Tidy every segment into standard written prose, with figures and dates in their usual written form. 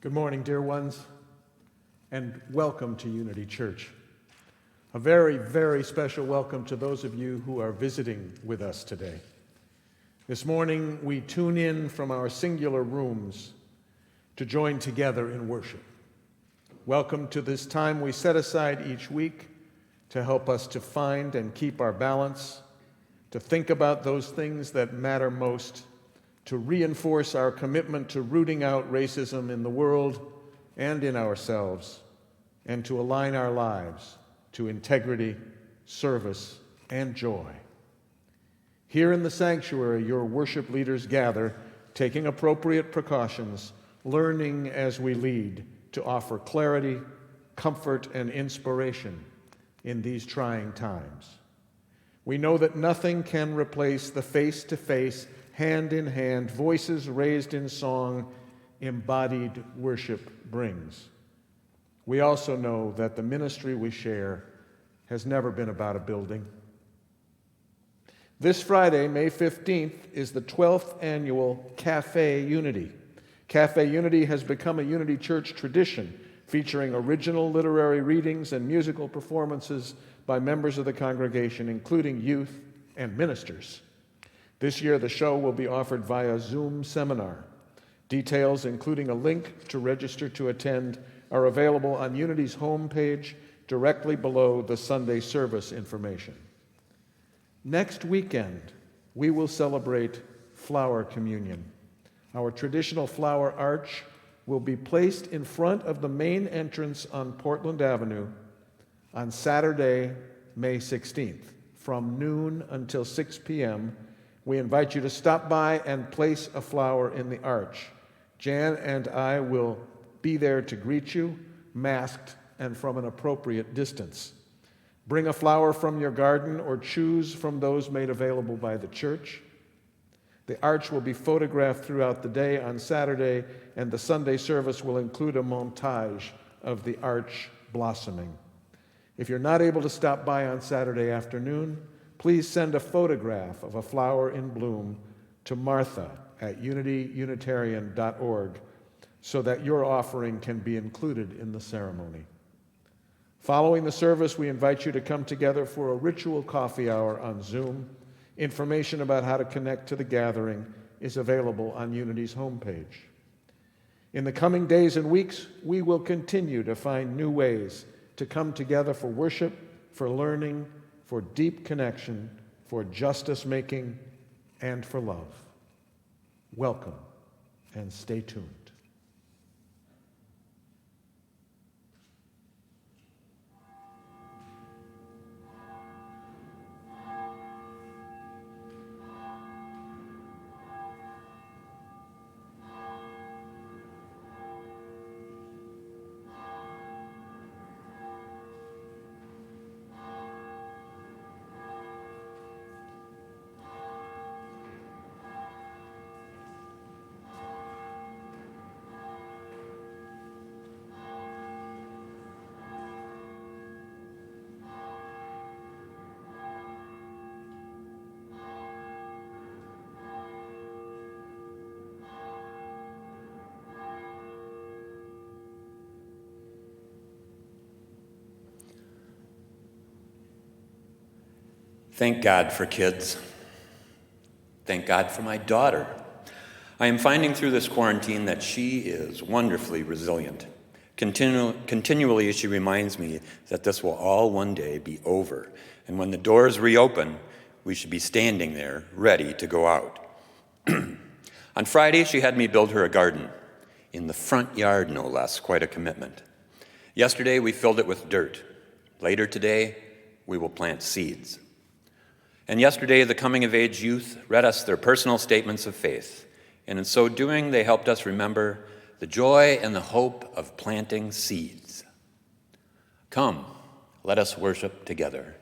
Good morning, dear ones, and welcome to Unity Church. A very, very special welcome to those of you who are visiting with us today. This morning, we tune in from our singular rooms to join together in worship. Welcome to this time we set aside each week to help us to find and keep our balance, to think about those things that matter most, to reinforce our commitment to rooting out racism in the world and in ourselves, and to align our lives to integrity, service, and joy. Here in the sanctuary, your worship leaders gather, taking appropriate precautions, learning as we lead to offer clarity, comfort, and inspiration in these trying times. We know that nothing can replace the face-to-face, hand-in-hand, voices raised in song, embodied worship brings. We also know that the ministry we share has never been about a building. This Friday, May 15th, is the 12th annual Cafe Unity. Cafe Unity has become a Unity Church tradition, featuring original literary readings and musical performances by members of the congregation, including youth and ministers. This year, the show will be offered via Zoom seminar. Details, including a link to register to attend, are available on Unity's homepage directly below the Sunday service information. Next weekend, we will celebrate Flower Communion. Our traditional flower arch will be placed in front of the main entrance on Portland Avenue on Saturday, May 16th, from noon until 6 p.m. We invite you to stop by and place a flower in the arch. Jan and I will be there to greet you, masked and from an appropriate distance. Bring a flower from your garden or choose from those made available by the church. The arch will be photographed throughout the day on Saturday, and the Sunday service will include a montage of the arch blossoming. If you're not able to stop by on Saturday afternoon, please send a photograph of a flower in bloom to Martha at unityunitarian.org so that your offering can be included in the ceremony. Following the service, we invite you to come together for a ritual coffee hour on Zoom. Information about how to connect to the gathering is available on Unity's homepage. In the coming days and weeks, we will continue to find new ways to come together for worship, for learning, for deep connection, for justice-making, and for love. Welcome, and stay tuned. Thank God for kids. Thank God for my daughter. I am finding through this quarantine that she is wonderfully resilient. Continually, she reminds me that this will all one day be over, and when the doors reopen, we should be standing there, ready to go out. On Friday, she had me build her a garden, in the front yard, no less, quite a commitment. Yesterday, we filled it with dirt. Later today, we will plant seeds. And yesterday, the coming-of-age youth read us their personal statements of faith, and in so doing, they helped us remember the joy and the hope of planting seeds. Come, let us worship together.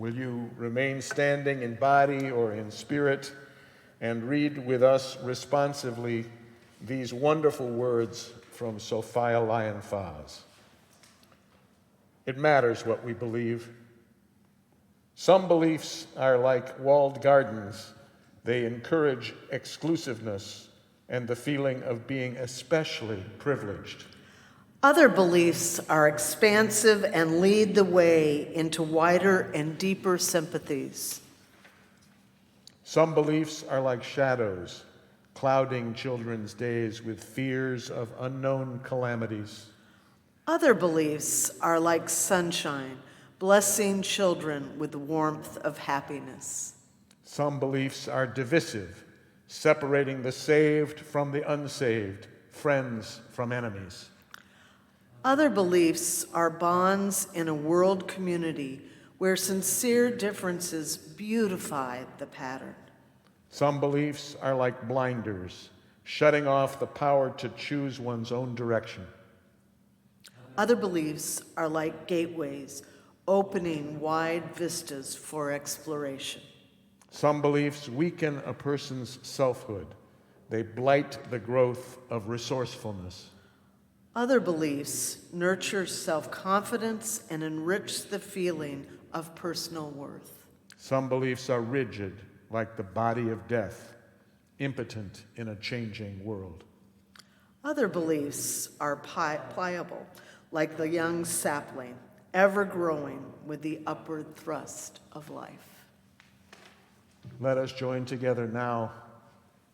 Will you remain standing in body or in spirit and read with us responsively these wonderful words from Sophia Lyon-Fahs? It matters what we believe. Some beliefs are like walled gardens. They encourage exclusiveness and the feeling of being especially privileged. Other beliefs are expansive and lead the way into wider and deeper sympathies. Some beliefs are like shadows, clouding children's days with fears of unknown calamities. Other beliefs are like sunshine, blessing children with the warmth of happiness. Some beliefs are divisive, separating the saved from the unsaved, friends from enemies. Other beliefs are bonds in a world community where sincere differences beautify the pattern. Some beliefs are like blinders, shutting off the power to choose one's own direction. Other beliefs are like gateways, opening wide vistas for exploration. Some beliefs weaken a person's selfhood. They blight the growth of resourcefulness. Other beliefs nurture self-confidence and enrich the feeling of personal worth. Some beliefs are rigid, like the body of death, impotent in a changing world. Other beliefs are pliable, like the young sapling, ever growing with the upward thrust of life. Let us join together now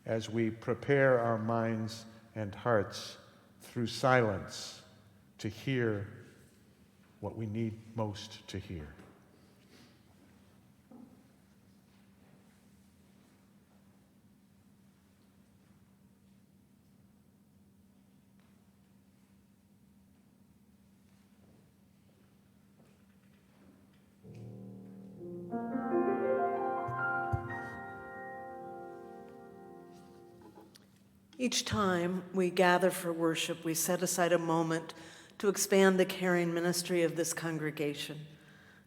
as we prepare our minds and hearts through silence to hear what we need most to hear. Each time we gather for worship, we set aside a moment to expand the caring ministry of this congregation.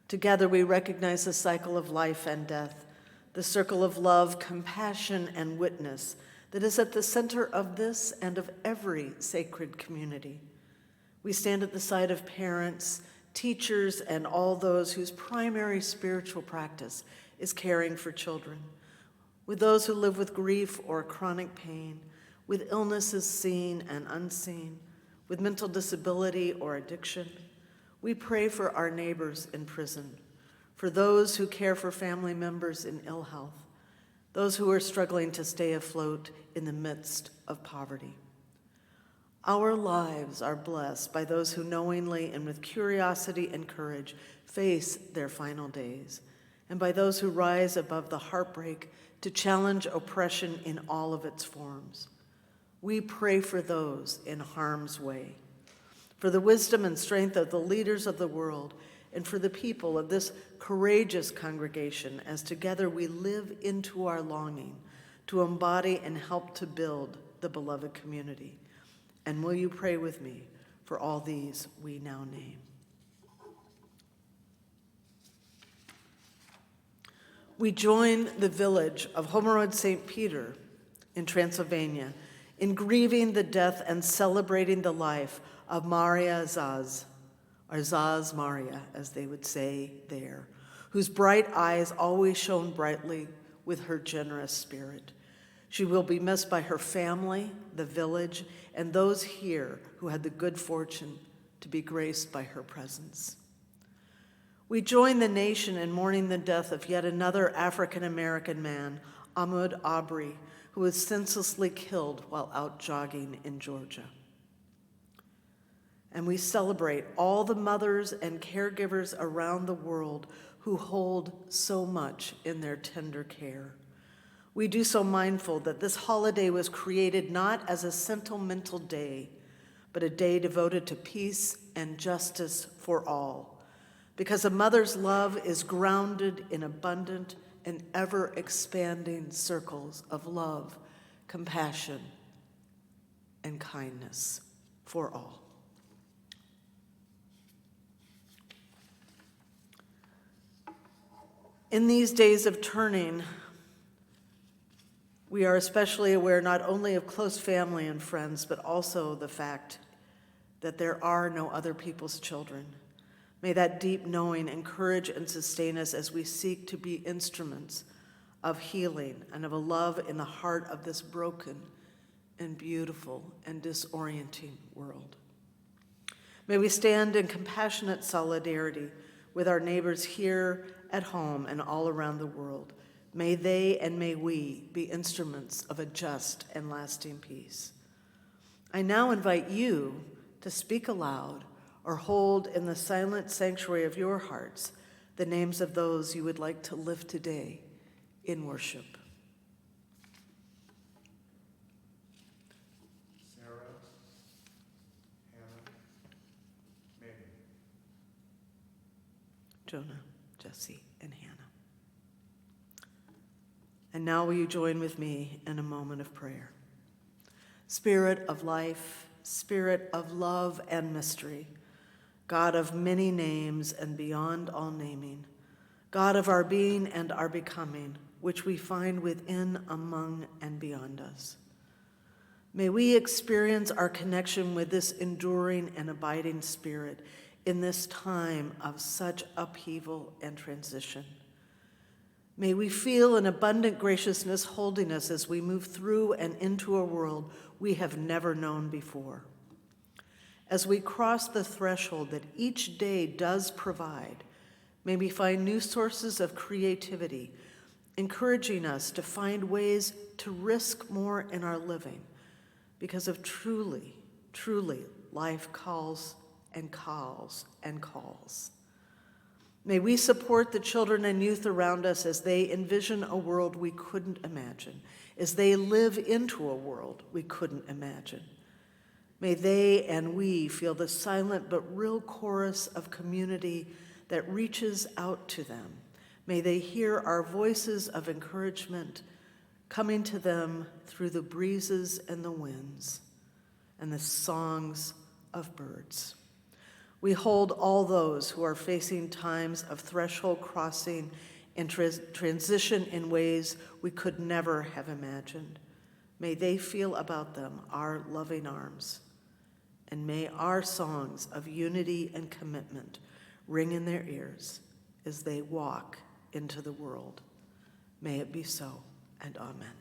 Together we recognize the cycle of life and death, the circle of love, compassion, and witness that is at the center of this and of every sacred community. We stand at the side of parents, teachers, and all those whose primary spiritual practice is caring for children, with those who live with grief or chronic pain, with illnesses seen and unseen, with mental disability or addiction. We pray for our neighbors in prison, for those who care for family members in ill health, those who are struggling to stay afloat in the midst of poverty. Our lives are blessed by those who knowingly and with curiosity and courage face their final days, and by those who rise above the heartbreak to challenge oppression in all of its forms. We pray for those in harm's way, for the wisdom and strength of the leaders of the world, and for the people of this courageous congregation as together we live into our longing to embody and help to build the beloved community. And will you pray with me for all these we now name? We join the village of Homerod St. Peter in Transylvania in grieving the death and celebrating the life of Maria Zaz, or Zaz Maria, as they would say there, whose bright eyes always shone brightly with her generous spirit. She will be missed by her family, the village, and those here who had the good fortune to be graced by her presence. We join the nation in mourning the death of yet another African-American man, Ahmaud Arbery, who was senselessly killed while out jogging in Georgia. And we celebrate all the mothers and caregivers around the world who hold so much in their tender care. We do so mindful that this holiday was created not as a sentimental day, but a day devoted to peace and justice for all, because a mother's love is grounded in abundant and ever-expanding circles of love, compassion, and kindness for all. In these days of turning, we are especially aware not only of close family and friends, but also the fact that there are no other people's children. May that deep knowing encourage and sustain us as we seek to be instruments of healing and of a love in the heart of this broken and beautiful and disorienting world. May we stand in compassionate solidarity with our neighbors here at home and all around the world. May they and may we be instruments of a just and lasting peace. I now invite you to speak aloud or hold in the silent sanctuary of your hearts the names of those you would like to lift today in worship. Sarah, Hannah, Jonah, Jesse, and Hannah. And now will you join with me in a moment of prayer? Spirit of life, Spirit of love and mystery, God of many names and beyond all naming, God of our being and our becoming, which we find within, among, and beyond us. May we experience our connection with this enduring and abiding Spirit in this time of such upheaval and transition. May we feel an abundant graciousness holding us as we move through and into a world we have never known before. As we cross the threshold that each day does provide, may we find new sources of creativity, encouraging us to find ways to risk more in our living, because of truly, truly, life calls and calls and calls. May we support the children and youth around us as they envision a world we couldn't imagine, as they live into a world we couldn't imagine. May they and we feel the silent but real chorus of community that reaches out to them. May they hear our voices of encouragement coming to them through the breezes and the winds and the songs of birds. We hold all those who are facing times of threshold crossing and transition in ways we could never have imagined. May they feel about them our loving arms, and may our songs of unity and commitment ring in their ears as they walk into the world. May it be so, and amen.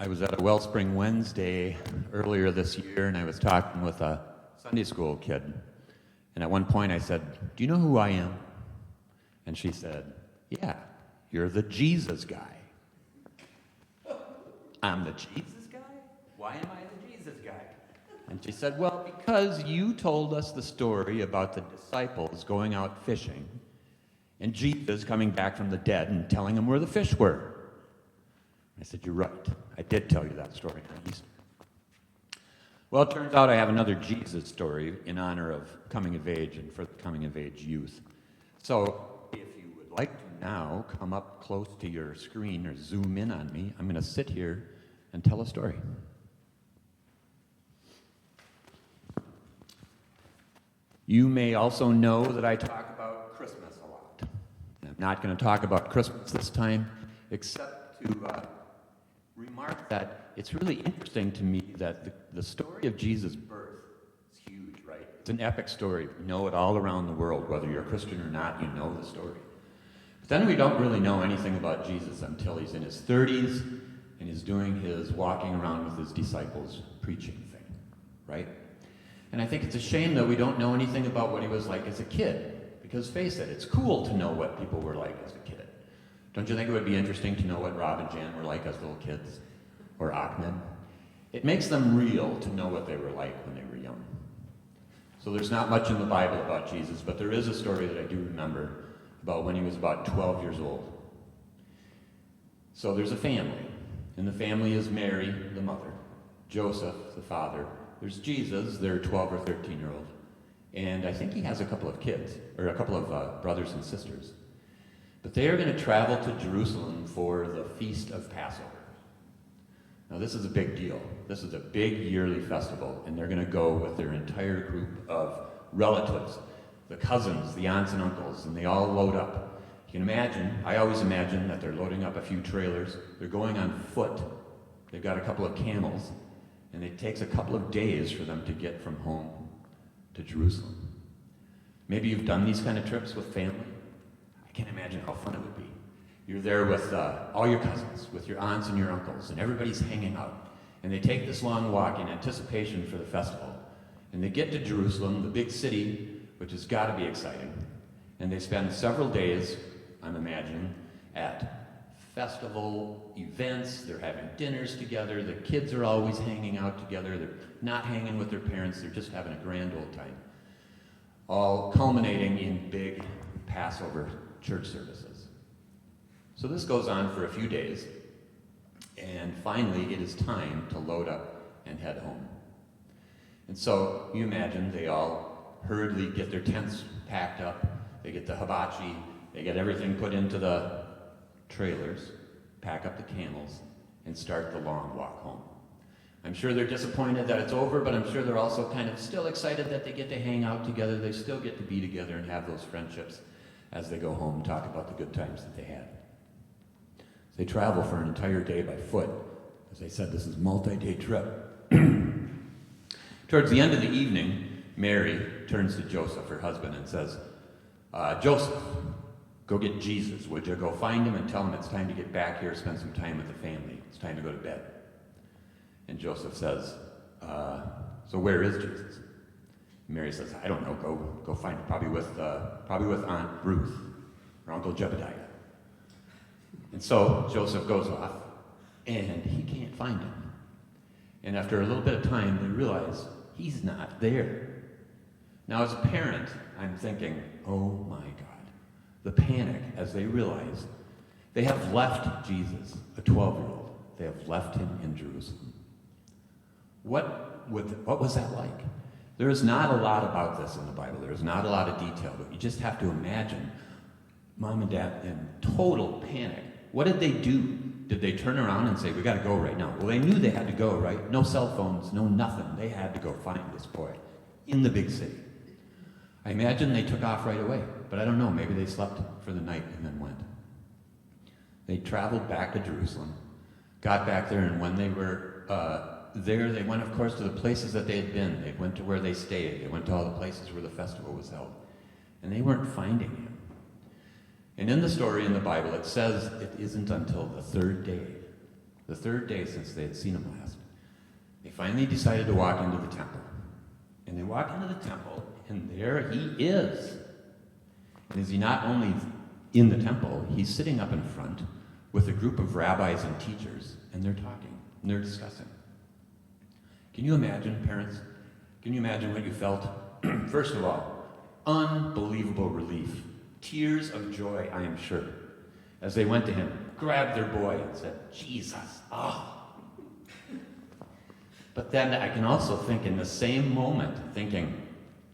I was at a Wellspring Wednesday earlier this year, and I was talking with a Sunday school kid. And at one point I said, "Do you know who I am?" And she said, "Yeah, you're the Jesus guy." "I'm the Jesus guy? Why am I the Jesus guy?" And she said, "Well, because you told us the story about the disciples going out fishing and Jesus coming back from the dead and telling them where the fish were." I said, "You're right. I did tell you that story on Easter." Well, it turns out I have another Jesus story in honor of coming of age and for the coming of age youth. So if you would like to now come up close to your screen or zoom in on me, I'm going to sit here and tell a story. You may also know that I talk about Christmas a lot. I'm not going to talk about Christmas this time, except to remark that it's really interesting to me that the story of Jesus' birth is huge, right? It's an epic story. We know it all around the world. Whether you're a Christian or not, you know the story. But then we don't really know anything about Jesus until he's in his 30s and he's doing his walking around with his disciples preaching thing. right? And I think it's a shame that we don't know anything about what he was like as a kid. Because face it, it's cool to know what people were like as a kid. Don't you think it would be interesting to know what Rob and Jan were like as little kids? Or Ahmed? It makes them real to know what they were like when they were young. So there's not much in the Bible about Jesus, but there is a story that I do remember about when he was about 12 years old. So there's a family, and the family is Mary, the mother, Joseph, the father. There's Jesus, their 12 or 13-year-old, and I think he has a couple of kids, or a couple of brothers and sisters. But they are going to travel to Jerusalem for the Feast of Passover. Now this is a big deal. This is a big yearly festival, and they're going to go with their entire group of relatives, the cousins, the aunts and uncles, and they all load up. You can imagine, I always imagine that they're loading up a few trailers. They're going on foot. They've got a couple of camels, and it takes a couple of days for them to get from home to Jerusalem. Maybe you've done these kind of trips with family. I can't imagine how fun it would be. You're there with all your cousins, with your aunts and your uncles, and everybody's hanging out. And they take this long walk in anticipation for the festival. And they get to Jerusalem, the big city, which has got to be exciting. And they spend several days, I'm imagining, at festival events. They're having dinners together. The kids are always hanging out together. They're not hanging with their parents. They're just having a grand old time. All culminating in big Passover church services. So this goes on for a few days, and finally it is time to load up and head home. And so you imagine they all hurriedly get their tents packed up, they get the hibachi, they get everything put into the trailers, pack up the camels, and start the long walk home. I'm sure they're disappointed that it's over, but I'm sure they're also kind of still excited that they get to hang out together, they still get to be together and have those friendships as they go home and talk about the good times that they had. They travel for an entire day by foot. As I said, this is a multi-day trip. Towards the end of the evening, Mary turns to Joseph, her husband, and says, Joseph, go get Jesus, would you? Go find him and tell him it's time to get back here, spend some time with the family. It's time to go to bed. And Joseph says, so where is Jesus? Mary says, I don't know, go find him, probably with Aunt Ruth or Uncle Jebediah. And so Joseph goes off, and he can't find him. And after a little bit of time, they realize he's not there. Now, as a parent, I'm thinking, oh my God, the panic as they realize they have left Jesus, a 12-year-old. They have left him in Jerusalem. What was that like? There is not a lot about this in the Bible. There is not a lot of detail, but you just have to imagine mom and dad in total panic. What did they do? Did they turn around and say, we got to go right now? Well, they knew they had to go, right? No cell phones, no nothing. They had to go find this boy in the big city. I imagine they took off right away, but I don't know. Maybe they slept for the night and then went. They traveled back to Jerusalem, got back there, and when they were there, they went, of course, to the places that they had been. They went to where they stayed. They went to all the places where the festival was held. And they weren't finding him. And in the story in the Bible, it says it isn't until the third day since they had seen him last, they finally decided to walk into the temple. And they walk into the temple, and there he is. And is he not only in the temple, he's sitting up in front with a group of rabbis and teachers, and they're talking, and they're discussing. Can you imagine, parents? Can you imagine what you felt? First of all, unbelievable relief. Tears of joy, I am sure, as they went to him, grabbed their boy and said, Jesus, oh. But then I can also think in the same moment, thinking,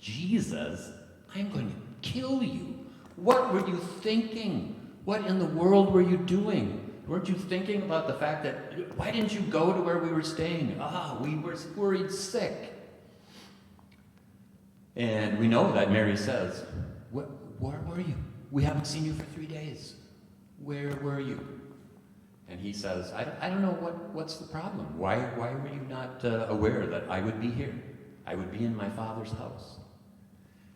Jesus, I'm going to kill you. What were you thinking? What in the world were you doing? Weren't you thinking about the fact that, why didn't you go to where we were staying? We were worried sick. And we know that Mary says, where were you? We haven't seen you for 3 days. Where were you? And he says, I don't know what's the problem. Why were you not aware that I would be here? I would be in my Father's house.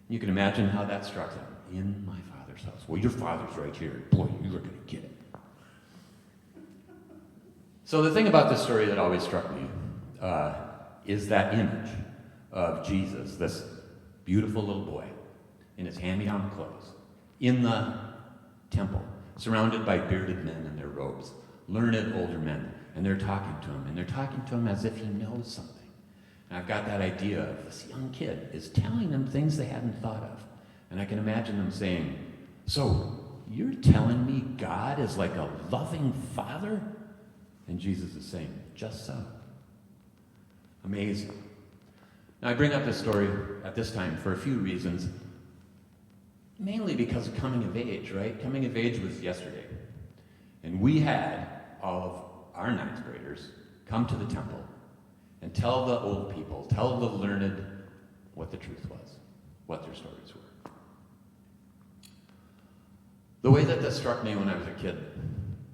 You can imagine how that struck him. In my Father's house. Well, your Father's right here. Boy, you were going to get it. So the thing about this story that always struck me is that image of Jesus, this beautiful little boy, in his hand-me-down clothes, in the temple, surrounded by bearded men in their robes, learned older men, and they're talking to him, and they're talking to him as if he knows something. And I've got that idea of this young kid is telling them things they hadn't thought of. And I can imagine them saying, "So, you're telling me God is like a loving father?" And Jesus is saying, "Just so." Amazing. Now, I bring up this story at this time for a few reasons. Mainly because of coming of age, right? Coming of age was yesterday. And we had all of our ninth graders come to the temple and tell the old people, tell the learned what the truth was, what their stories were. The way that this struck me when I was a kid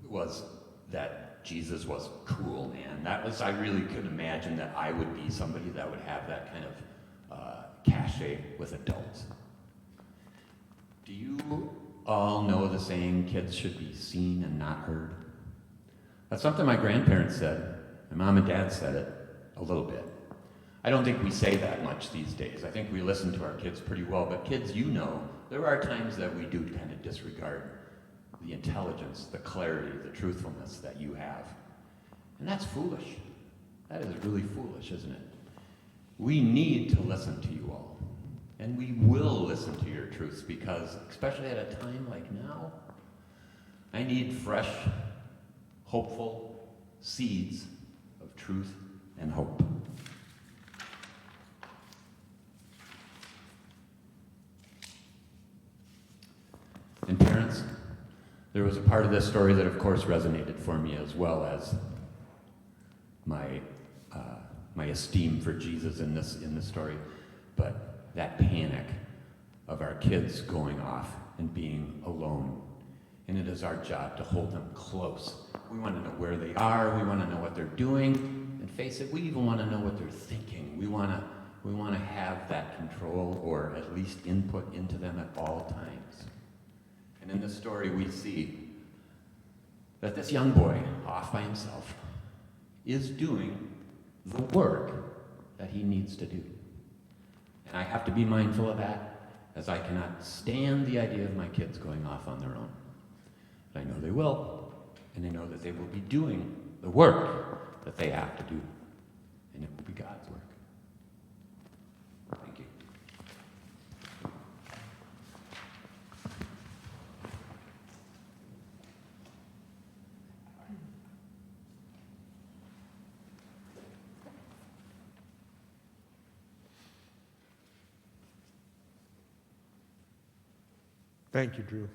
was that Jesus was cool, man. I really could imagine that I would be somebody that would have that kind of cachet with adults. Do you all know the saying, kids should be seen and not heard? That's something my grandparents said. My mom and dad said it a little bit. I don't think we say that much these days. I think we listen to our kids pretty well, but kids, you know, there are times that we do kind of disregard the intelligence, the clarity, the truthfulness that you have. And that's foolish. That is really foolish, isn't it? We need to listen to you all. And we will listen to your truths because, especially at a time like now, I need fresh, hopeful seeds of truth and hope. And parents, there was a part of this story that of course resonated for me, as well as my esteem for Jesus in this story. But that panic of our kids going off and being alone. And it is our job to hold them close. We want to know where they are. We want to know what they're doing. And face it, we even want to know what they're thinking. We want to have that control, or at least input into them at all times. And in this story, we see that this young boy, off by himself, is doing the work that he needs to do. And I have to be mindful of that, as I cannot stand the idea of my kids going off on their own. But I know they will, and I know that they will be doing the work that they have to do, and it will be God's work. Thank you. Thank you, Drew.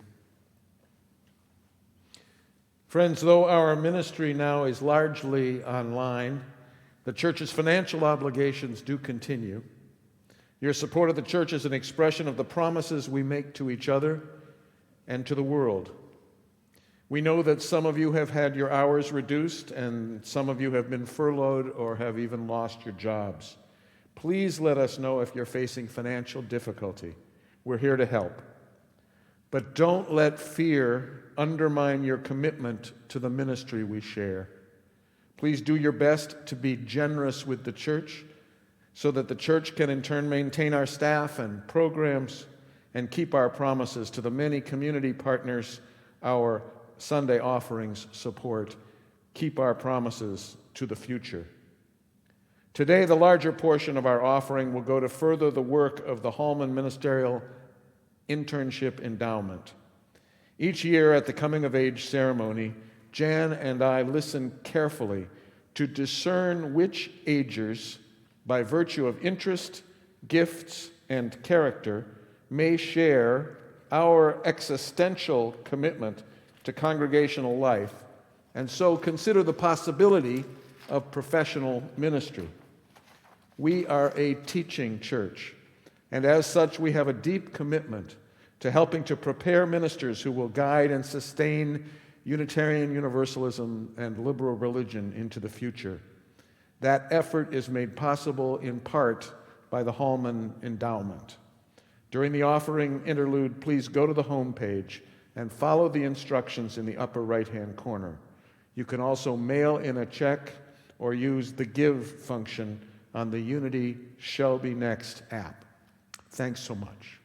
Friends, though our ministry now is largely online, the church's financial obligations do continue. Your support of the church is an expression of the promises we make to each other and to the world. We know that some of you have had your hours reduced, and some of you have been furloughed or have even lost your jobs. Please let us know if you're facing financial difficulty. We're here to help. But don't let fear undermine your commitment to the ministry we share. Please do your best to be generous with the church so that the church can in turn maintain our staff and programs and keep our promises to the many community partners our Sunday offerings support. Keep our promises to the future. Today, the larger portion of our offering will go to further the work of the Hallman Ministerial Internship Endowment. Each year at the coming of age ceremony, Jan and I listen carefully to discern which agers, by virtue of interest, gifts, and character, may share our existential commitment to congregational life, and so consider the possibility of professional ministry. We are a teaching church, and as such, we have a deep commitment to helping to prepare ministers who will guide and sustain Unitarian Universalism and liberal religion into the future. That effort is made possible in part by the Hallman Endowment. During the offering interlude, please go to the homepage and follow the instructions in the upper right-hand corner. You can also mail in a check or use the Give function on the Unity Shall Be Next app. Thanks so much.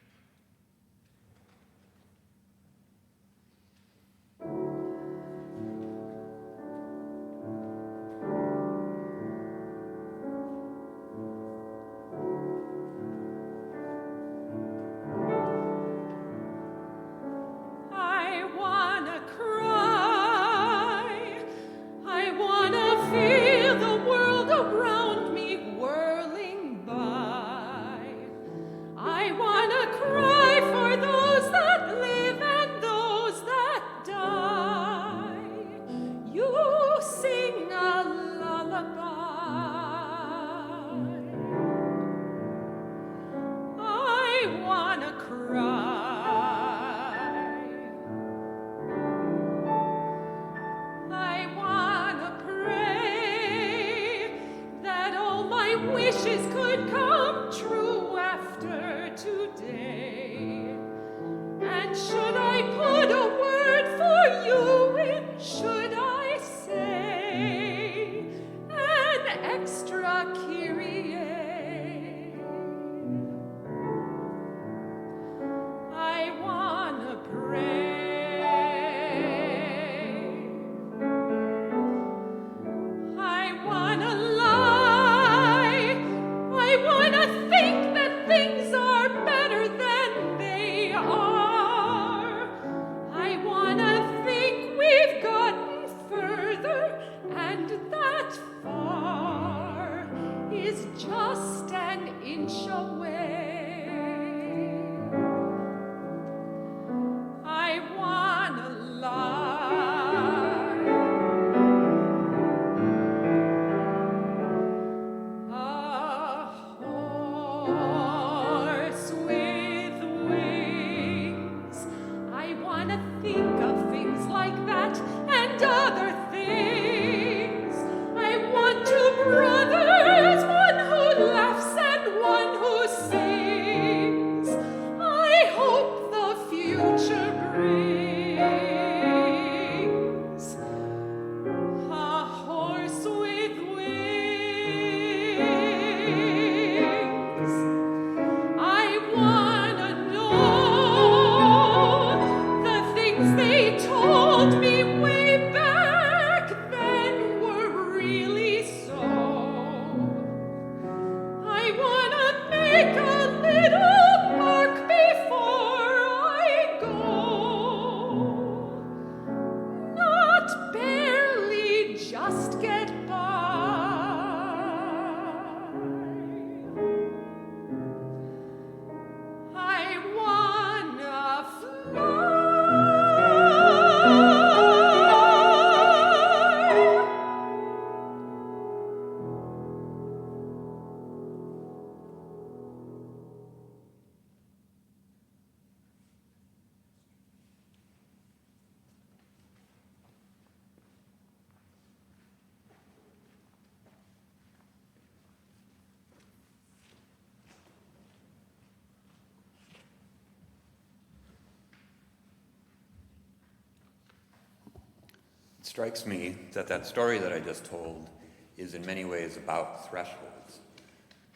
It strikes me that that story that I just told is in many ways about thresholds,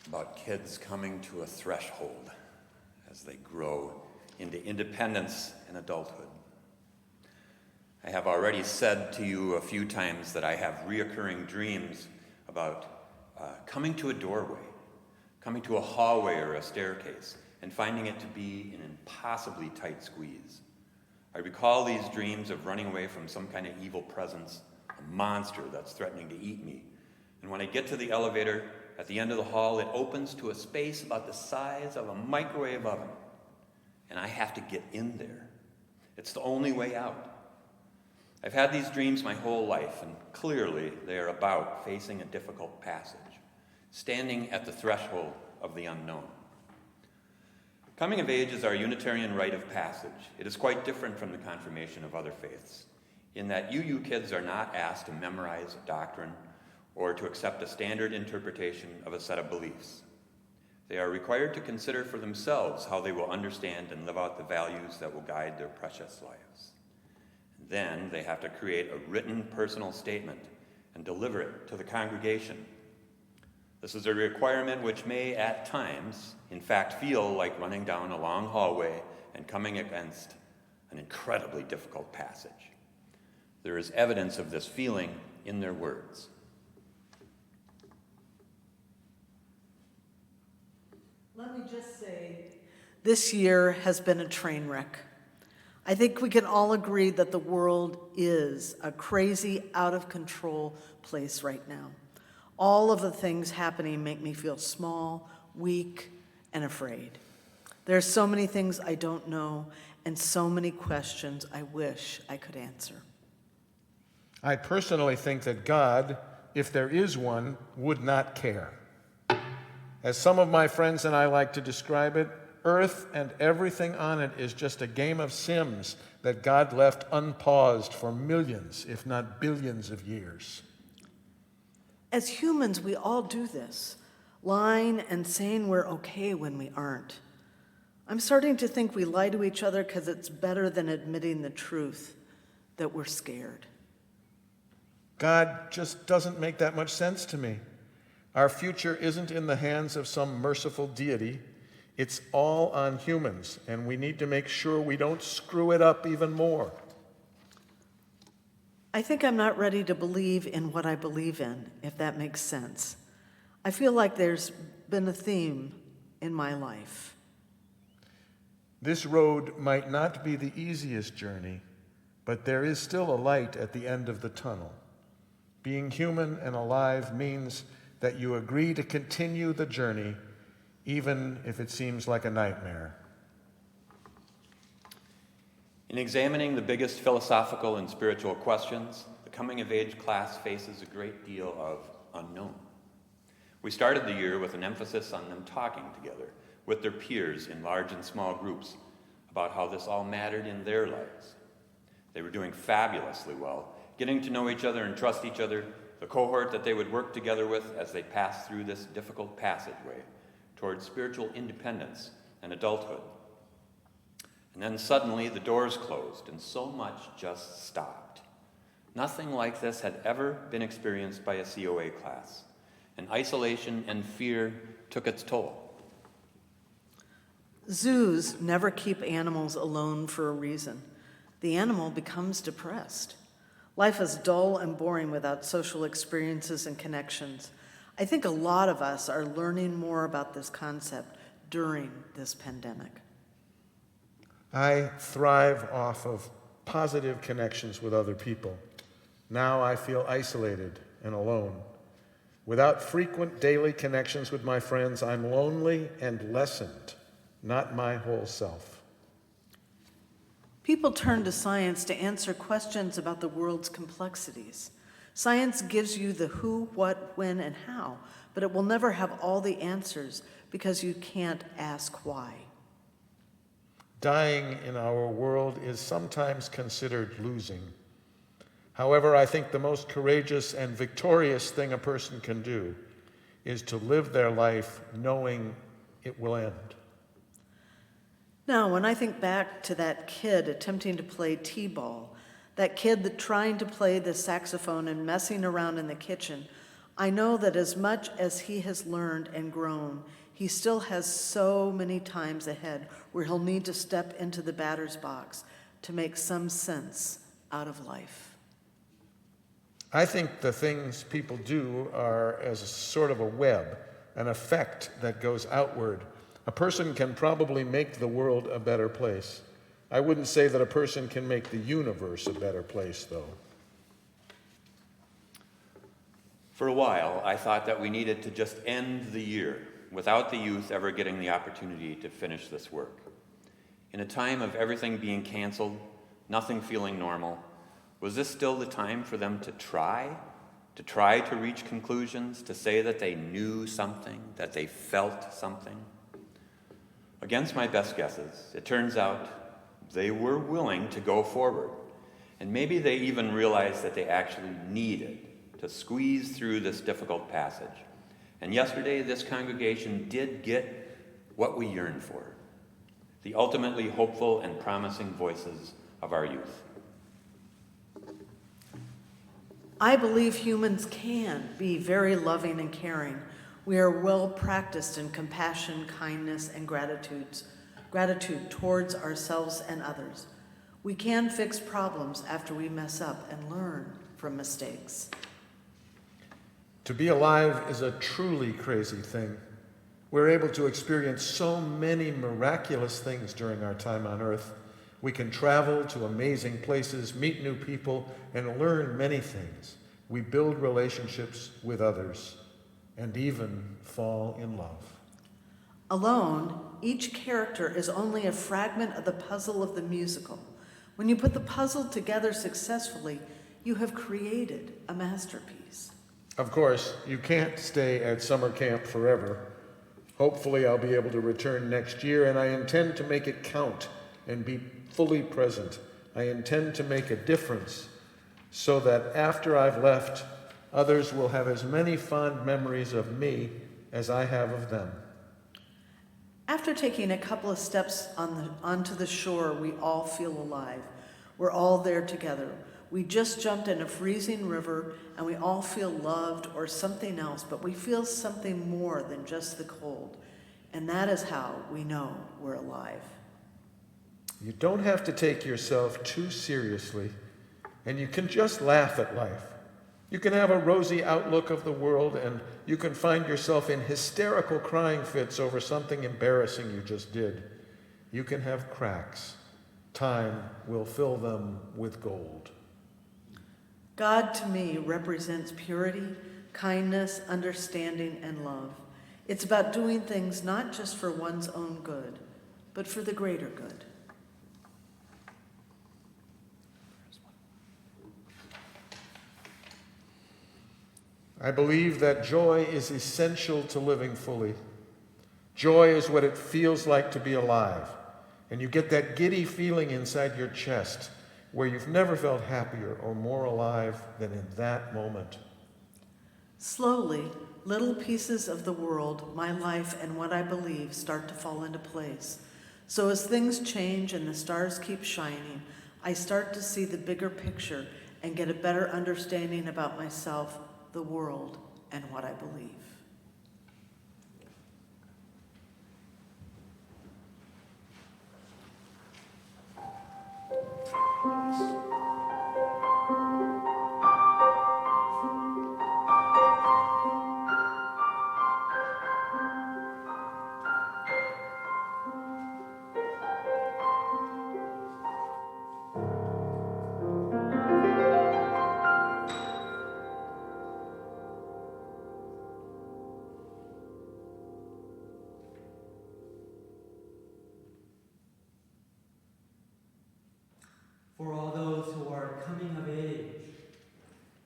about kids coming to a threshold as they grow into independence and adulthood. I have already said to you a few times that I have reoccurring dreams about coming to a doorway, coming to a hallway or a staircase, and finding it to be an impossibly tight squeeze. I recall these dreams of running away from some kind of evil presence, a monster that's threatening to eat me. And when I get to the elevator, at the end of the hall, it opens to a space about the size of a microwave oven. And I have to get in there. It's the only way out. I've had these dreams my whole life, and clearly they are about facing a difficult passage, standing at the threshold of the unknown. Coming of age is our Unitarian rite of passage. It is quite different from the confirmation of other faiths, in that UU kids are not asked to memorize a doctrine or to accept a standard interpretation of a set of beliefs. They are required to consider for themselves how they will understand and live out the values that will guide their precious lives. Then they have to create a written personal statement and deliver it to the congregation. This is a requirement which may at times, in fact, feel like running down a long hallway and coming against an incredibly difficult passage. There is evidence of this feeling in their words. Let me just say, this year has been a train wreck. I think we can all agree that the world is a crazy, out of control place right now. All of the things happening make me feel small, weak, and afraid. There are so many things I don't know and so many questions I wish I could answer. I personally think that God, if there is one, would not care. As some of my friends and I like to describe it, Earth and everything on it is just a game of Sims that God left unpaused for millions, if not billions of years. As humans, we all do this, lying and saying we're okay when we aren't. I'm starting to think we lie to each other because it's better than admitting the truth, that we're scared. God just doesn't make that much sense to me. Our future isn't in the hands of some merciful deity. It's all on humans, and we need to make sure we don't screw it up even more. I think I'm not ready to believe in what I believe in, if that makes sense. I feel like there's been a theme in my life. This road might not be the easiest journey, but there is still a light at the end of the tunnel. Being human and alive means that you agree to continue the journey, even if it seems like a nightmare. In examining the biggest philosophical and spiritual questions, the coming-of-age class faces a great deal of unknown. We started the year with an emphasis on them talking together with their peers in large and small groups about how this all mattered in their lives. They were doing fabulously well, getting to know each other and trust each other, the cohort that they would work together with as they passed through this difficult passageway towards spiritual independence and adulthood. And then suddenly the doors closed and so much just stopped. Nothing like this had ever been experienced by a COA class, and isolation and fear took its toll. Zoos never keep animals alone for a reason. The animal becomes depressed. Life is dull and boring without social experiences and connections. I think a lot of us are learning more about this concept during this pandemic. I thrive off of positive connections with other people. Now I feel isolated and alone. Without frequent daily connections with my friends, I'm lonely and lessened, not my whole self. People turn to science to answer questions about the world's complexities. Science gives you the who, what, when, and how, but it will never have all the answers because you can't ask why. Dying in our world is sometimes considered losing. However, I think the most courageous and victorious thing a person can do is to live their life knowing it will end. Now, when I think back to that kid attempting to play t-ball, that kid that trying to play the saxophone and messing around in the kitchen, I know that as much as he has learned and grown, he still has so many times ahead where he'll need to step into the batter's box to make some sense out of life. I think the things people do are as a sort of a web, an effect that goes outward. A person can probably make the world a better place. I wouldn't say that a person can make the universe a better place, though. For a while, I thought that we needed to just end the year without the youth ever getting the opportunity to finish this work. In a time of everything being canceled, nothing feeling normal, was this still the time for them to try to reach conclusions, to say that they knew something, that they felt something? Against my best guesses, it turns out they were willing to go forward, and maybe they even realized that they actually needed to squeeze through this difficult passage. And yesterday, this congregation did get what we yearned for, the ultimately hopeful and promising voices of our youth. I believe humans can be very loving and caring We are well practiced in compassion, kindness, and gratitude towards ourselves and others. We can fix problems after we mess up and learn from mistakes. To be alive is a truly crazy thing. We're able to experience so many miraculous things during our time on earth. We can travel to amazing places, meet new people, and learn many things. We build relationships with others, and even fall in love. Alone, each character is only a fragment of the puzzle of the musical. When you put the puzzle together successfully, you have created a masterpiece. Of course, you can't stay at summer camp forever. Hopefully, I'll be able to return next year, and I intend to make it count and be fully present. I intend to make a difference so that after I've left, others will have as many fond memories of me as I have of them. After taking a couple of steps onto the shore, we all feel alive. We're all there together. We just jumped in a freezing river, and we all feel loved or something else, but we feel something more than just the cold. And that is how we know we're alive. You don't have to take yourself too seriously, and you can just laugh at life. You can have a rosy outlook of the world, and you can find yourself in hysterical crying fits over something embarrassing you just did. You can have cracks. Time will fill them with gold. God, to me, represents purity, kindness, understanding, and love. It's about doing things not just for one's own good, but for the greater good. I believe that joy is essential to living fully. Joy is what it feels like to be alive. And you get that giddy feeling inside your chest where you've never felt happier or more alive than in that moment. Slowly, little pieces of the world, my life, and what I believe start to fall into place. So as things change and the stars keep shining, I start to see the bigger picture and get a better understanding about myself, the world, and what I believe. For all those who are coming of age,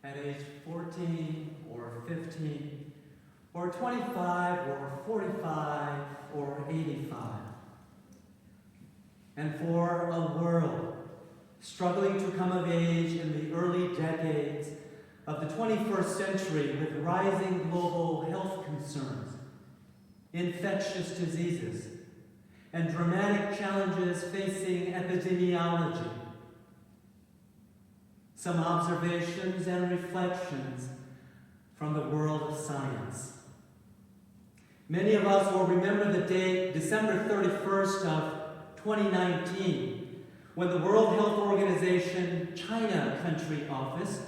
at age 14 or 15, or 25 or 45 or 85. And for a world struggling to come of age in the early decades of the 21st century with rising global health concerns, infectious diseases, and dramatic challenges facing epidemiology. Some observations and reflections from the world of science. Many of us will remember the date, December 31st of 2019, when the World Health Organization China Country Office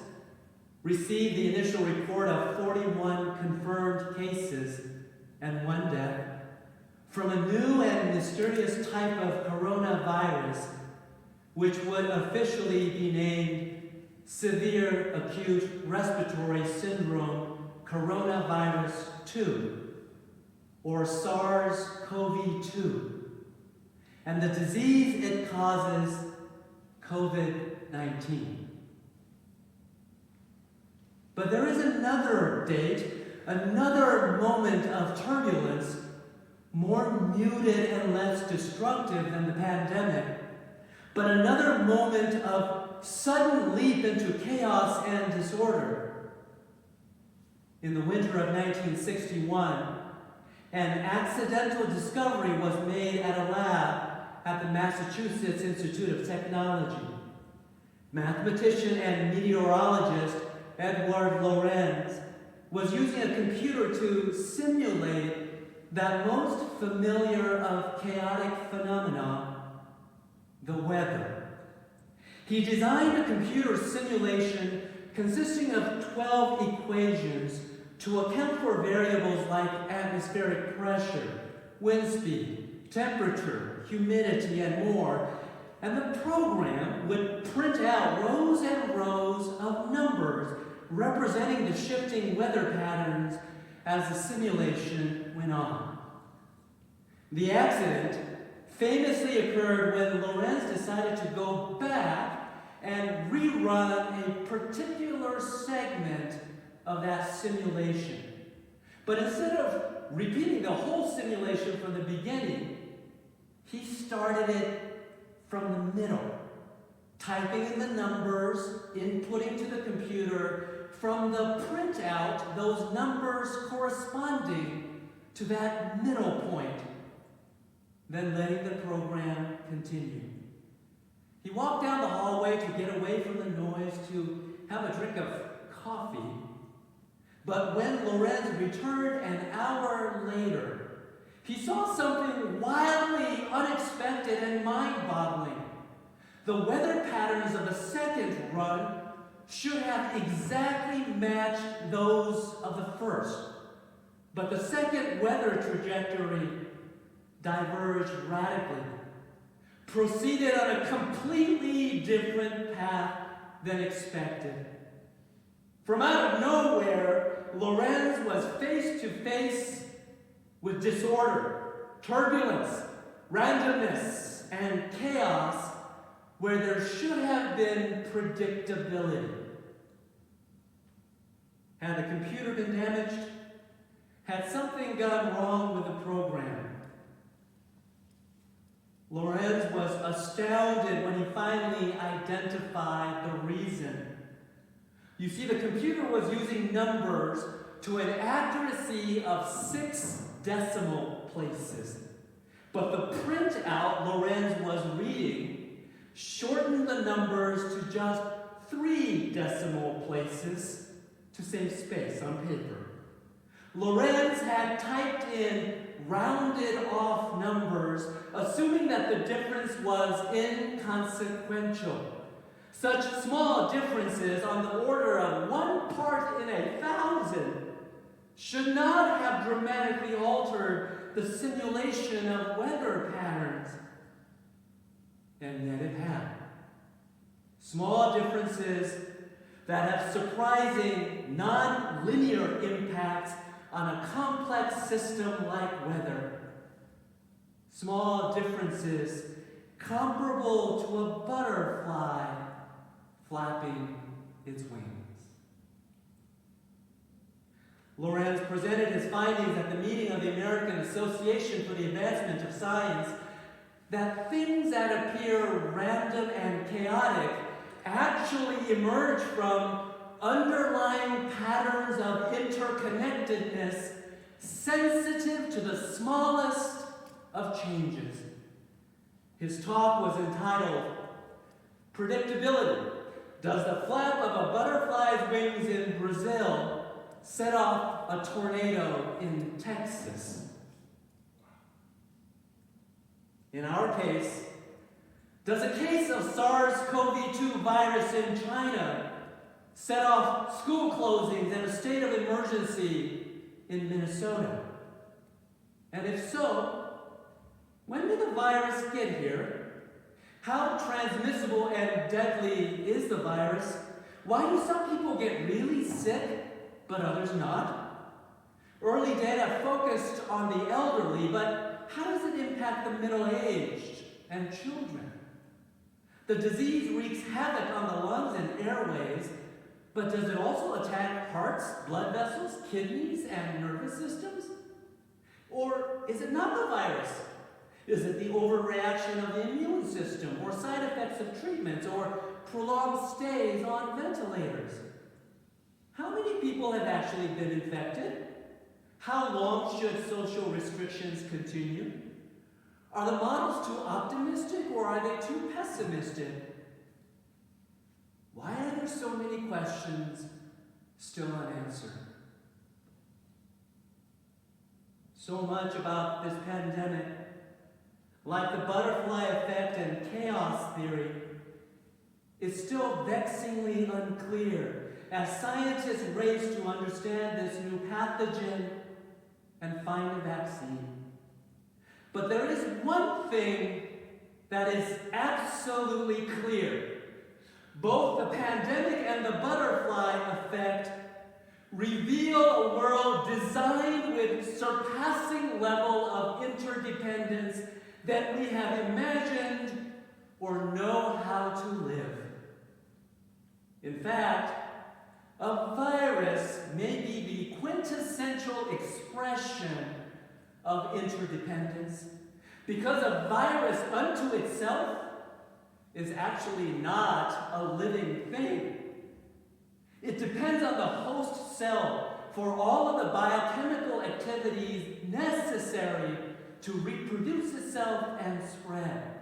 received the initial report of 41 confirmed cases and 1 death from a new and mysterious type of coronavirus, which would officially be named Severe Acute Respiratory Syndrome Coronavirus 2, or SARS-CoV-2, and the disease it causes, COVID-19. But there is another date, another moment of turbulence, more muted and less destructive than the pandemic, but another moment of sudden leap into chaos and disorder. In the winter of 1961, an accidental discovery was made at a lab at the Massachusetts Institute of Technology. Mathematician and meteorologist Edward Lorenz was using a computer to simulate that most familiar of chaotic phenomena, the weather. He designed a computer simulation consisting of 12 equations to account for variables like atmospheric pressure, wind speed, temperature, humidity, and more. And the program would print out rows and rows of numbers representing the shifting weather patterns as the simulation went on. The accident famously occurred when Lorenz decided to go back and rerun a particular segment of that simulation. But instead of repeating the whole simulation from the beginning, he started it from the middle, typing in the numbers, inputting to the computer from the printout those numbers corresponding to that middle point, then letting the program continue. He walked down the hallway to get away from the noise to have a drink of coffee. But when Lorenz returned an hour later, he saw something wildly unexpected and mind-boggling. The weather patterns of the second run should have exactly matched those of the first. But the second weather trajectory diverged radically, proceeded on a completely different path than expected. From out of nowhere, Lorenz was face to face with disorder, turbulence, randomness, and chaos where there should have been predictability. Had the computer been damaged? Had something gone wrong with the program? Lorenz was astounded when he finally identified the reason. You see, the computer was using numbers to an accuracy of 6 decimal places. But the printout Lorenz was reading shortened the numbers to just 3 decimal places to save space on paper. Lorenz had typed in rounded off numbers, assuming that the difference was inconsequential. Such small differences on the order of 1 part in 1,000 should not have dramatically altered the simulation of weather patterns. And yet it had. Small differences that have surprising non-linear impacts on a complex system like weather. Small differences comparable to a butterfly flapping its wings. Lorenz presented his findings at the meeting of the American Association for the Advancement of Science that things that appear random and chaotic actually emerge from underlying patterns of interconnectedness sensitive to the smallest of changes. His talk was entitled, Predictability. Does the flap of a butterfly's wings in Brazil set off a tornado in Texas? In our case, does a case of SARS-CoV-2 virus in China set off school closings and a state of emergency in Minnesota? And if so, when did the virus get here? How transmissible and deadly is the virus? Why do some people get really sick, but others not? Early data focused on the elderly, but how does it impact the middle-aged and children? The disease wreaks havoc on the lungs and airways, but does it also attack hearts, blood vessels, kidneys, and nervous systems? Or is it not the virus? Is it the overreaction of the immune system, or side effects of treatments, or prolonged stays on ventilators? How many people have actually been infected? How long should social restrictions continue? Are the models too optimistic, or are they too pessimistic? Why are there so many questions still unanswered? So much about this pandemic, like the butterfly effect and chaos theory, is still vexingly unclear as scientists race to understand this new pathogen and find a vaccine. But there is one thing that is absolutely clear. Both the pandemic and the butterfly effect reveal a world designed with surpassing level of interdependence that we have imagined or know how to live. In fact, a virus may be the quintessential expression of interdependence, because a virus unto itself is actually not a living thing. It depends on the host cell for all of the biochemical activities necessary to reproduce itself and spread.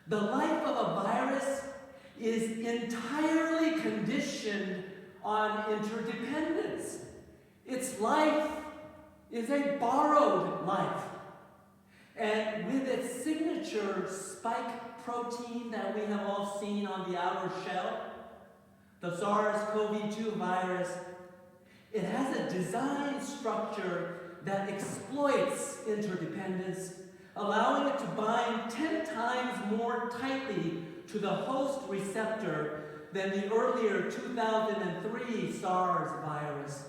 The life of a virus is entirely conditioned on interdependence. Its life is a borrowed life. And with its signature spike protein that we have all seen on the outer shell, the SARS-CoV-2 virus, it has a design structure that exploits interdependence, allowing it to bind 10 times more tightly to the host receptor than the earlier 2003 SARS virus.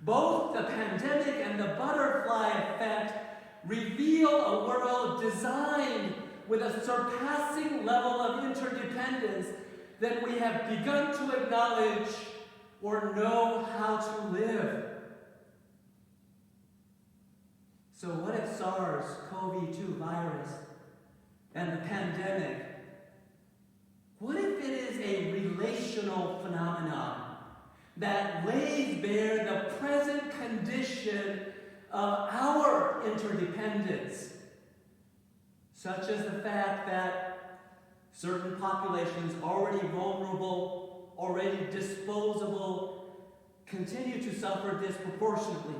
Both the pandemic and the butterfly effect reveal a world designed with a surpassing level of interdependence that we have begun to acknowledge or know how to live. So what if SARS-CoV-2 virus and the pandemic, what if it is a relational phenomenon that lays bare the present condition of our interdependence, such as the fact that certain populations already vulnerable, already disposable, continue to suffer disproportionately.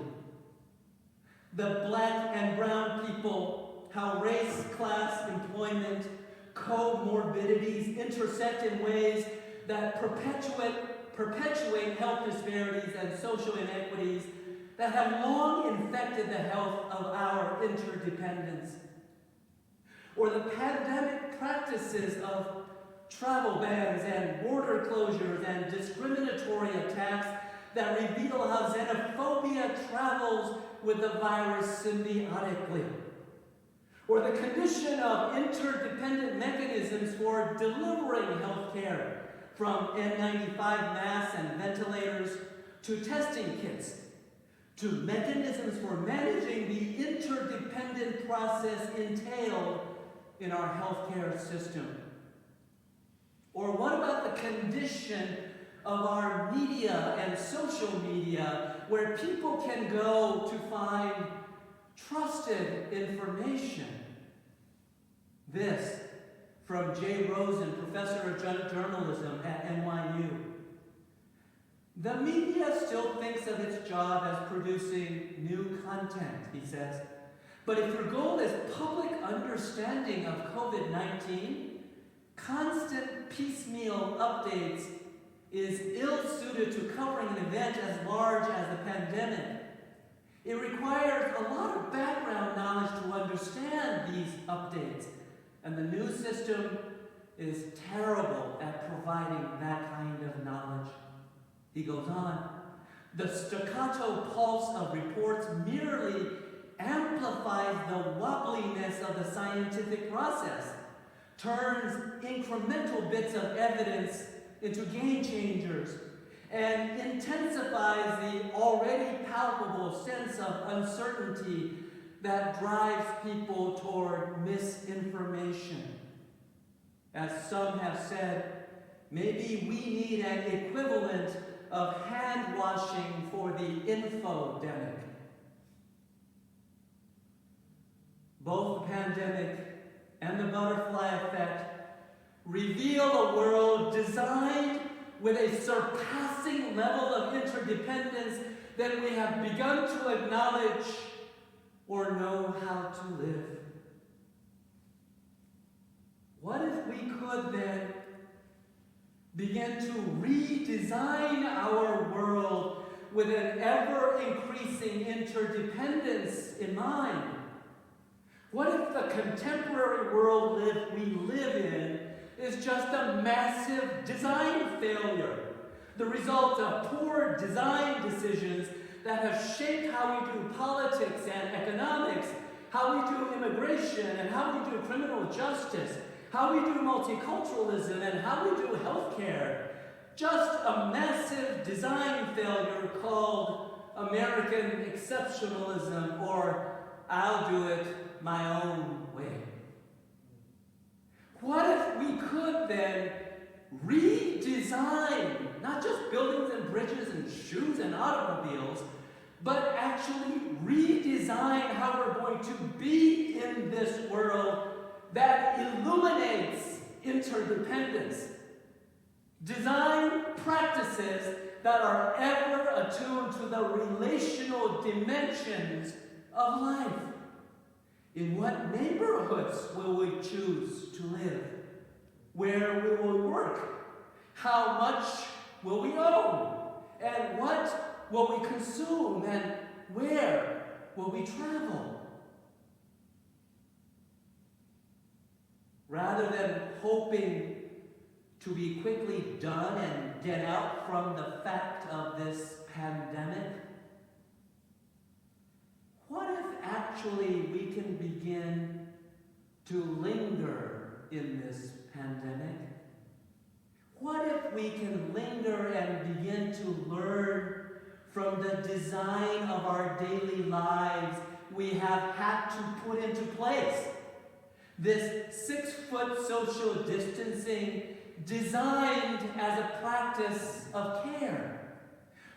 The black and brown people, how race, class, employment, comorbidities intersect in ways that perpetuate health disparities and social inequities that have long infected the health of our interdependence. Or the pandemic practices of travel bans and border closures and discriminatory attacks that reveal how xenophobia travels with the virus symbiotically. Or the condition of interdependent mechanisms for delivering health care, from N95 masks and ventilators to testing kits, to mechanisms for managing the interdependent process entailed in our healthcare system. Or what about the condition of our media and social media, where people can go to find trusted information? This from Jay Rosen, professor of journalism at NYU. The media still thinks of its job as producing new content, he says. But if your goal is public understanding of COVID-19, constant piecemeal updates is ill-suited to covering an event as large as the pandemic. It requires a lot of background knowledge to understand these updates, and the news system is terrible at providing that kind of knowledge. He goes on, the staccato pulse of reports merely amplifies the wobbliness of the scientific process, turns incremental bits of evidence into game changers, and intensifies the already palpable sense of uncertainty that drives people toward misinformation. As some have said, maybe we need an equivalent of hand washing for the infodemic. Both the pandemic and the butterfly effect reveal a world designed with a surpassing level of interdependence than we have begun to acknowledge or know how to live. What if we could then begin to redesign our world with an ever-increasing interdependence in mind? What if the contemporary world we live in is just a massive design failure, the result of poor design decisions that have shaped how we do politics and economics, how we do immigration and how we do criminal justice, how we do multiculturalism and how we do healthcare? Just a massive design failure called American exceptionalism, or I'll do it my own way. What if we could then redesign not just buildings and bridges and shoes and automobiles, but actually redesign how we're going to be in this world that illuminates interdependence? Design practices that are ever attuned to the relational dimensions of life. In what neighborhoods will we choose to live? Where we will work? How much will we own? And what will we consume? And where will we travel? Rather than hoping to be quickly done and get out from the fact of this pandemic, what if actually we can begin to linger in this pandemic? What if we can linger and begin to learn from the design of our daily lives we have had to put into place? This 6-foot social distancing designed as a practice of care.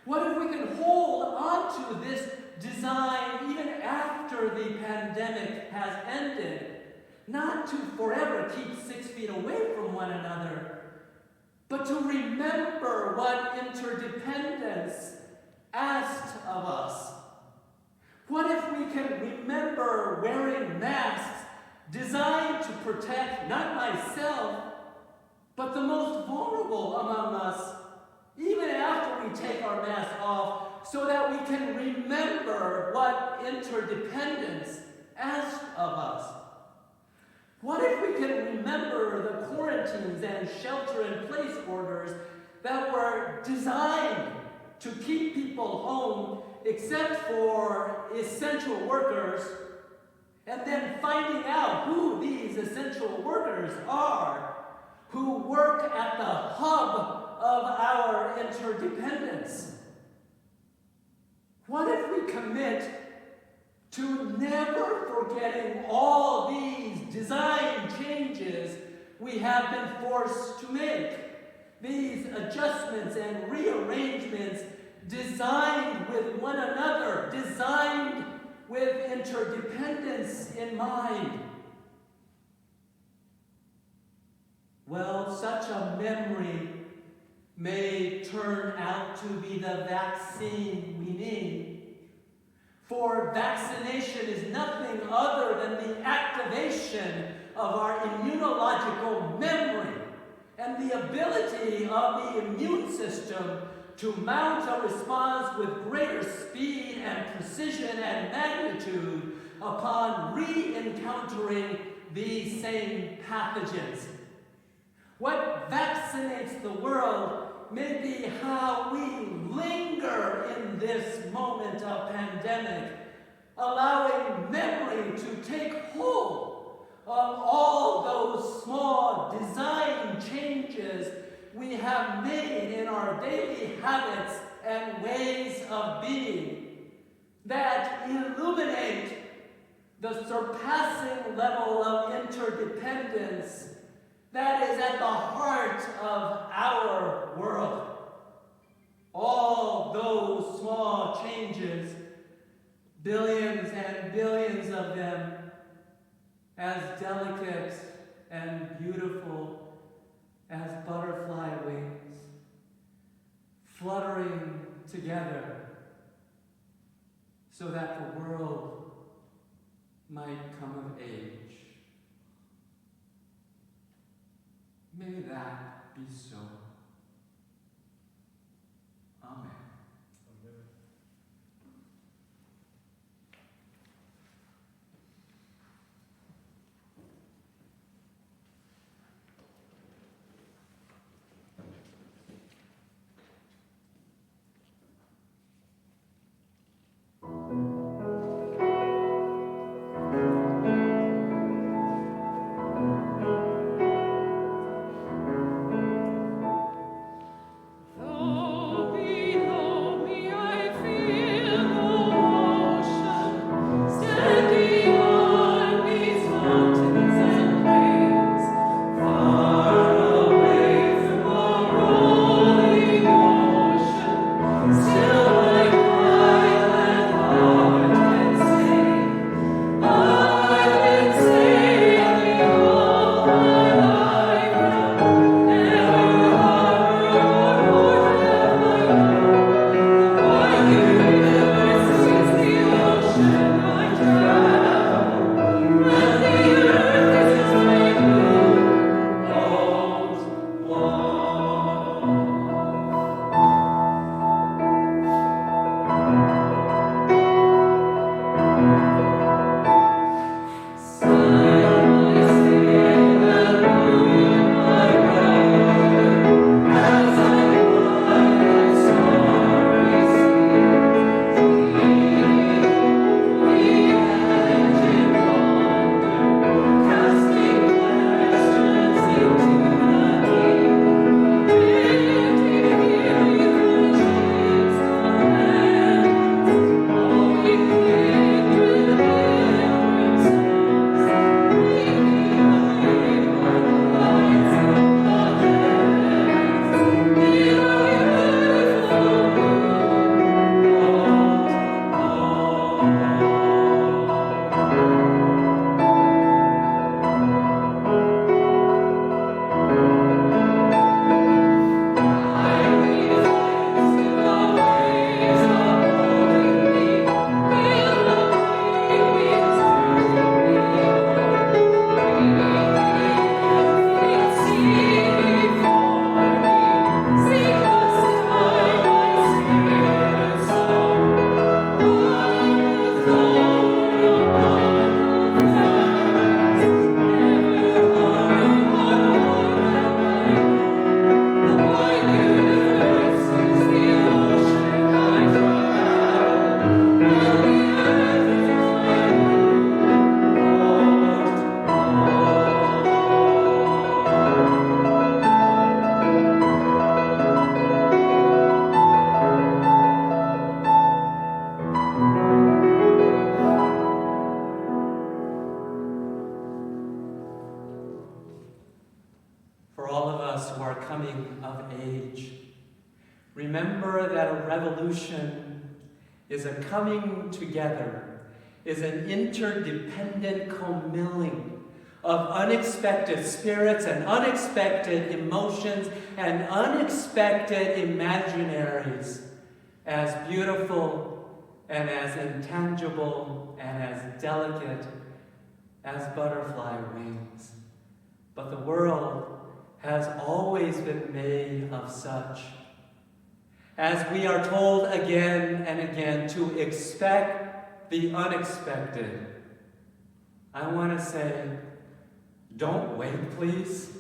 What if we can hold on to this design even after the pandemic has ended? Not to forever keep 6 feet away from one another, but to remember what interdependence asked of us. What if we can remember wearing masks designed to protect not myself, but the most vulnerable among us, even after we take our mask off, so that we can remember what interdependence asked of us? What if we can remember the quarantines and shelter-in-place orders that were designed to keep people home except for essential workers, and then finding out who these essential workers are, who work at the hub of our interdependence? What if we commit to never forgetting all these design changes we have been forced to make? These adjustments and rearrangements designed with one another, designed with interdependence in mind. Well, such a memory may turn out to be the vaccine we need. For vaccination is nothing other than the activation of our immunological memory and the ability of the immune system to mount a response with greater speed and precision and magnitude upon re-encountering these same pathogens. What vaccinates the world may be how we linger in this moment of pandemic, allowing memory to take hold of all those small design changes we have made in our daily habits and ways of being that illuminate the surpassing level of interdependence that is at the heart of our world. All those small changes, billions and billions of them, as delicate and beautiful as butterfly wings, fluttering together so that the world might come of age. May that be so. Amen. Remember that a revolution is a coming together, is an interdependent commingling of unexpected spirits and unexpected emotions and unexpected imaginaries, as beautiful and as intangible and as delicate as butterfly wings. But the world has always been made of such. As we are told again and again to expect the unexpected, I want to say, don't wait, please.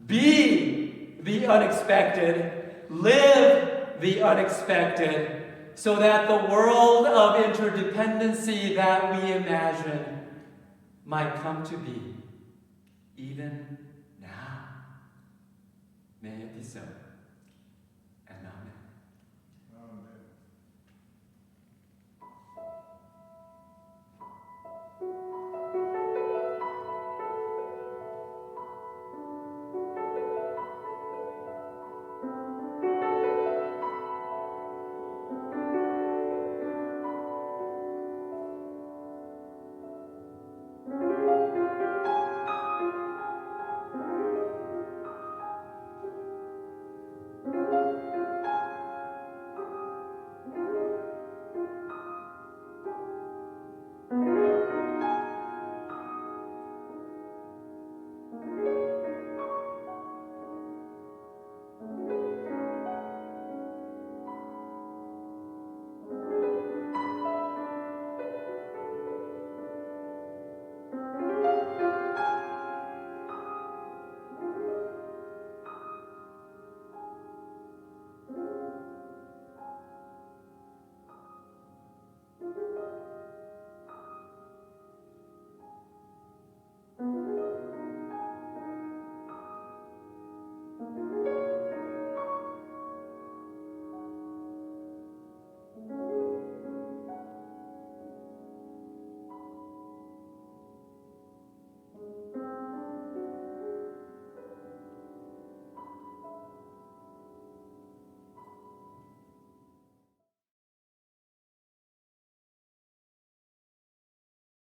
Be the unexpected. Live the unexpected, so that the world of interdependency that we imagine might come to be, even now. May it be so.